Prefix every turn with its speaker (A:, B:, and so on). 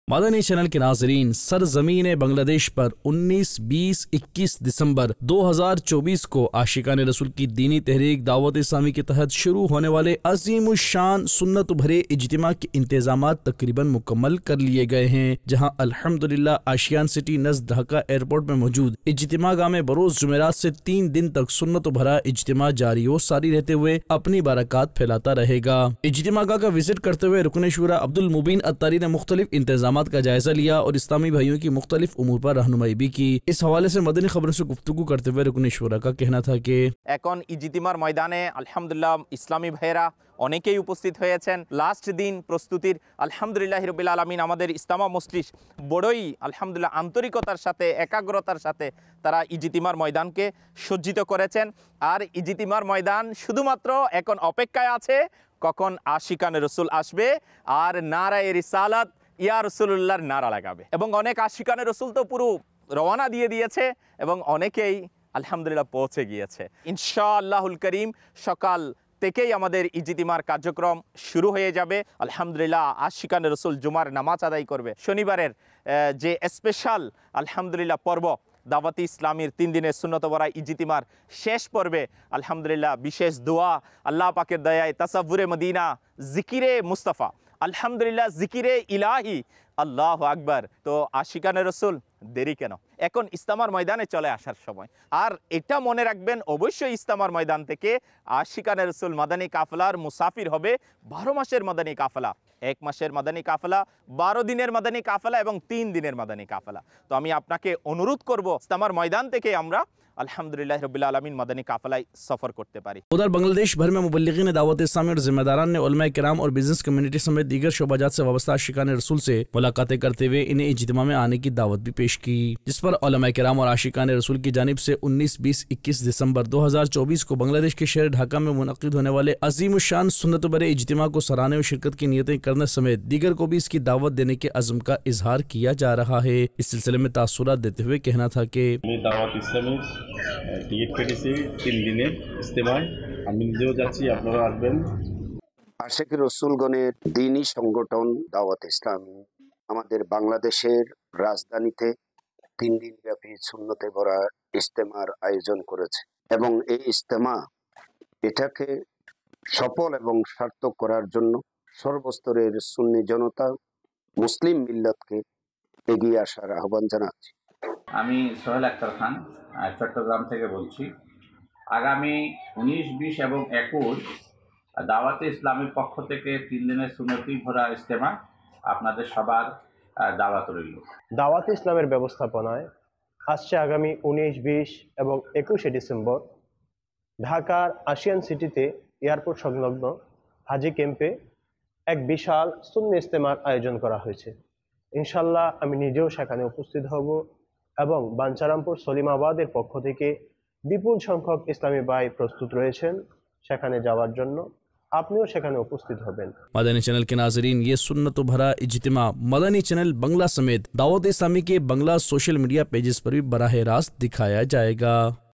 A: Madani channel के नाजरीन, सरजमीन बांग्लादेश पर 19, 20, 21 दिसंबर 2024 को आशिकान रसूल की दीनी तहरीक दावत इस्लामी के तहत शुरू होने वाले अजीम शान सुन्नत भरे इज्तिमा के इंतजाम तकरीबन मुकम्मल कर लिए गए हैं, जहां अल्हम्दुलिल्लाह आशियान सिटी नज़द ढाका एयरपोर्ट में मौजूद इज्तिमा गाह में बरोज जुमेरात से 3 दिन तक सुन्नत भरा इज्तिमा जारी व सारी रहते हुए अपनी बरकत फैलाता रहेगा। इज्तिमा गाह का विजिट करते हुए रुकन शुरा अब्दुल मुबीन अत्तारी ने मुख्तलिफ इंतजाम का जायजा लिया और इस्लामी भाइयों की मुख्तलिफ उमूर पर रहनुमाई भी की। इस हवाले से मदनी खबरों से गुफ्तगू करते हुए रुकन शुरा का कहना था कि
B: এখন ইজতিমার ময়দানে আলহামদুলিল্লাহ ইসলামী ভাইয়েরা অনেকেই উপস্থিত হয়েছেন। লাস্ট দিন প্রস্তুতির আলহামদুলিল্লাহ রাব্বিল আলামিন আমাদের ইস্তামা মজলিস বড়ই আলহামদুলিল্লাহ আন্তরিকতার সাথে একাগ্রতার সাথে তারা ইজতিমার ময়দানকে সজ্জিত করেছেন। আর ইজতিমার ময়দান শুধুমাত্র এখন অপেক্ষায় আছে কখন আশিকানে রসুল আসবে আর নারায়ে রিসালাত ইয়া রাসূলুল্লাহর নারা লাগাবে। এবং অনেক আশিকানে রসুল তো পুরো রওনা দিয়ে দিয়েছে এবং অনেকেই আলহামদুলিল্লাহ পৌঁছে গিয়েছে। ইনশাআল্লাহুল করিম সকাল থেকেই আমাদের ইজতিমার কার্যক্রম শুরু হয়ে যাবে। আলহামদুলিল্লাহ আশিকানে রসুল জুমার নামাজ আদায় করবে। শনিবারের যে স্পেশাল আলহামদুলিল্লাহ পর্ব দাওয়াতি ইসলামীর 3 দিনের সুন্নত ভরা ইজতিমার শেষ পর্বে আলহামদুলিল্লাহ বিশেষ দোয়া, আল্লাহ পাকের দয়ায় তাসাব্বুরে মদিনা, জিকিরে মুস্তাফা, আলহামদুলিল্লাহ জিকিরে ইলাহি, আল্লাহু আকবার। তো আশিকানে রসুল দেরি কেন, এখন ইস্তামার ময়দানে চলে আসার সময়। আর এটা মনে রাখবেন অবশ্যই ইস্তামার ময়দান থেকে আশিকানে রসুল মাদানী কাফেলার মুসাফির হবে 12 মাসের মাদানী কাফেলা, 1 মাসের মাদানী কাফেলা, 12 দিনের মাদানী কাফেলা এবং 3 দিনের মাদানী কাফেলা। তো আমি আপনাকে অনুরোধ করব ইস্তামার ময়দান থেকে আমরা अल्हम्दुलिल्लाह रब्बिल आलमीन मदनी काफिला सफ़र करते पारी।
A: उधर बांग्लादेश भर में मुबल्लिगीन दावत इस्लामी और जिम्मेदारान ने उलमा किराम और बिजनेस कम्युनिटी समेत दीगर शोबाजात से वाबस्ता आशिकान रसूल से मुलाकातें करते हुए इन्हें इज्तिमा में आने की दावत भी पेश की, जिस पर उलमा किराम और आशिकान रसूल की जानिब से 19, 20, 21 दिसंबर 2024 को बांग्लादेश के शहर ढाका में मुनक़िद होने वाले अजीम शान सुन्नत भरे इज्तिमा को सराहने और शिरकत की नीयतें करने समेत दीगर को भी इसकी दावत देने के अज़्म का इजहार किया जा रहा है। इस सिलसिले में तासुरात देते हुए कहना था कि
C: টিকিট কেটেছি 3 দিনের ইজতেমায়, আমি নিজেও যাচ্ছি, আপনারা আসবেন।
D: আশিক রসুলগণের দ্বীনি সংগঠন দাওয়াত ইসলামী আমাদের বাংলাদেশের রাজধানীতে 3 দিন ব্যাপী সুন্নতে ভরা ইজতেমার আয়োজন করেছে এবং এই ইজতেমা এটাকে সফল এবং সার্থক করার জন্য সর্বস্তরের সুন্নি জনতা মুসলিম মিল্লাতকে এগিয়ে আসার আহ্বান জানাচ্ছি।
E: আমি সোহেল আক্তার খান চট্টগ্রাম থেকে বলছি। আগামী 19, 20 এবং 21 দাওয়াতে ইসলামের পক্ষ থেকে 3 দিনের সুন্নতি ভরা ইজতেমা আপনাদের সবার দাওয়াত রইল।
F: দাওয়াতে ইসলামের ব্যবস্থাপনায় আসছে আগামী 19, 20 এবং 21 ডিসেম্বর ঢাকার আশিয়ান সিটিতে এয়ারপোর্ট সংলগ্ন হাজি ক্যাম্পে এক বিশাল সুন্নি ইজতেমার আয়োজন করা হয়েছে। ইনশাল্লাহ আমি নিজেও সেখানে উপস্থিত হব এবং বাঞ্ছারামপুর সলিমাবাদের পক্ষ থেকে বিপুল সংখ্যক ইসলামী ভাই প্রস্তুত রয়েছেন সেখানে যাওয়ার জন্য। আপনিও সেখানে উপস্থিত হবেন।
A: मदनी चैनल के नाजरीन, ये सुन्नत भरा इज्तिमा मदनी चैनल बंगला समेत दावत इस्लामी के बंगला सोशल मीडिया पेजेस पर भी बराह रास्त दिखाया जाएगा।